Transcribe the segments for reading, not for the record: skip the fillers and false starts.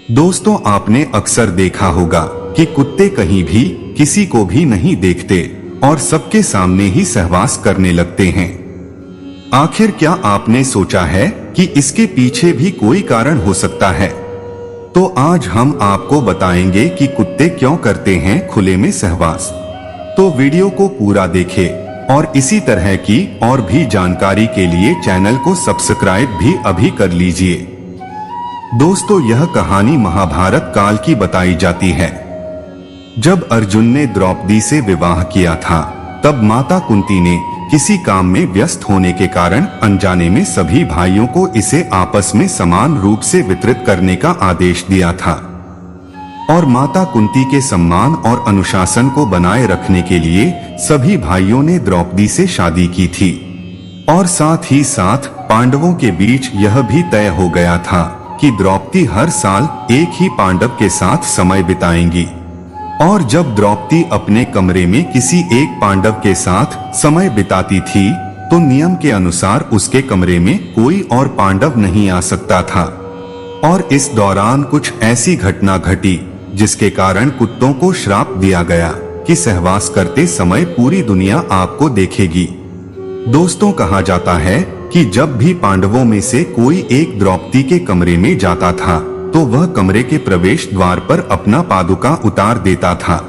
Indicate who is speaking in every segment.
Speaker 1: दोस्तों, आपने अक्सर देखा होगा कि कुत्ते कहीं भी किसी को भी नहीं देखते और सबके सामने ही सहवास करने लगते हैं। आखिर क्या आपने सोचा है कि इसके पीछे भी कोई कारण हो सकता है? तो आज हम आपको बताएंगे कि कुत्ते क्यों करते हैं खुले में सहवास। तो वीडियो को पूरा देखें और इसी तरह की और भी जानकारी के लिए चैनल को सब्सक्राइब भी अभी कर लीजिए। दोस्तों, यह कहानी महाभारत काल की बताई जाती है। जब अर्जुन ने द्रौपदी से विवाह किया था, तब माता कुंती ने किसी काम में व्यस्त होने के कारण अनजाने में सभी भाइयों को इसे आपस में समान रूप से वितरित करने का आदेश दिया था। और माता कुंती के सम्मान और अनुशासन को बनाए रखने के लिए सभी भाइयों ने द्रौपदी से शादी की थी। और साथ ही साथ पांडवों के बीच यह भी तय हो गया था कि द्रौपदी हर साल एक ही पांडव के साथ समय बिताएंगी। और जब द्रौपदी अपने कमरे में किसी एक पांडव के साथ समय बिताती थी, तो नियम के अनुसार उसके कमरे में कोई और पांडव नहीं आ सकता था। और इस दौरान कुछ ऐसी घटना घटी जिसके कारण कुत्तों को श्राप दिया गया कि सहवास करते समय पूरी दुनिया आपको देखेगी। दोस्तों, कहा जाता है कि जब भी पांडवों में से कोई एक द्रौपदी के कमरे में जाता था, तो वह कमरे के प्रवेश द्वार पर अपना पादुका उतार देता था,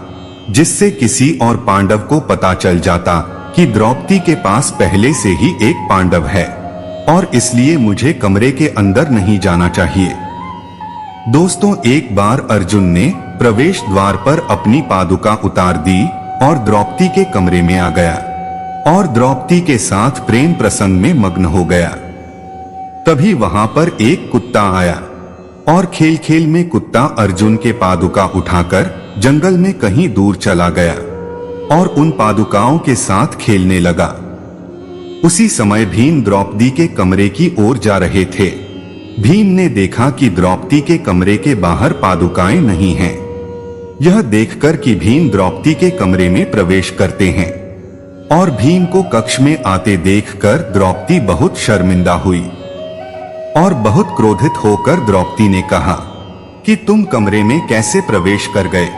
Speaker 1: जिससे किसी और पांडव को पता चल जाता कि द्रौपदी के पास पहले से ही एक पांडव है और इसलिए मुझे कमरे के अंदर नहीं जाना चाहिए। दोस्तों, एक बार अर्जुन ने प्रवेश द्वार पर अपनी पादुका उतार दी और द्रौपदी के कमरे में आ गया और द्रौपदी के साथ प्रेम प्रसंग में मग्न हो गया। तभी वहां पर एक कुत्ता आया और खेल खेल में कुत्ता अर्जुन के पादुका उठाकर जंगल में कहीं दूर चला गया और उन पादुकाओं के साथ खेलने लगा। उसी समय भीम द्रौपदी के कमरे की ओर जा रहे थे। भीम ने देखा कि द्रौपदी के कमरे के बाहर पादुकाएं नहीं हैं। यह देखकर कि भीम द्रौपदी के कमरे में प्रवेश करते हैं और भीम को कक्ष में आते देखकर द्रौपदी बहुत शर्मिंदा हुई और बहुत क्रोधित होकर द्रौपदी ने कहा कि तुम कमरे में कैसे प्रवेश कर गए,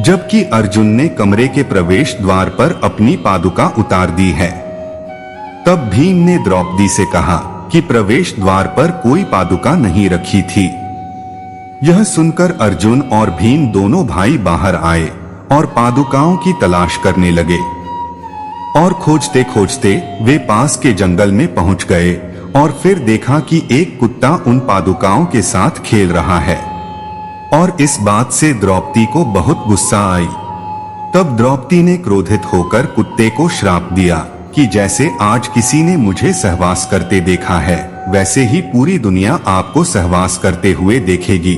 Speaker 1: जबकि अर्जुन ने कमरे के प्रवेश द्वार पर अपनी पादुका उतार दी है। तब भीम ने द्रौपदी से कहा कि प्रवेश द्वार पर कोई पादुका नहीं रखी थी। यह सुनकर अर्जुन और भीम दोनों भाई बाहर आए और पादुकाओं की तलाश करने लगे। और खोजते खोजते वे पास के जंगल में पहुंच गए और फिर देखा कि एक कुत्ता उन पादुकाओं के साथ खेल रहा है। और इस बात से द्रौपदी को बहुत गुस्सा आई। तब द्रौपदी ने क्रोधित होकर कुत्ते को श्राप दिया कि जैसे आज किसी ने मुझे सहवास करते देखा है, वैसे ही पूरी दुनिया आपको सहवास करते हुए देखेगी।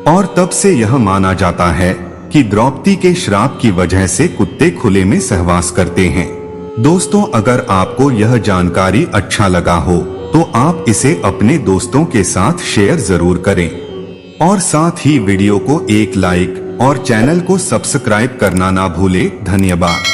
Speaker 1: और तब से यह माना जाता है कि द्रौपदी के श्राप की वजह से कुत्ते खुले में सहवास करते हैं। दोस्तों, अगर आपको यह जानकारी अच्छा लगा हो तो आप इसे अपने दोस्तों के साथ शेयर जरूर करें और साथ ही वीडियो को एक लाइक और चैनल को सब्सक्राइब करना ना भूलें। धन्यवाद।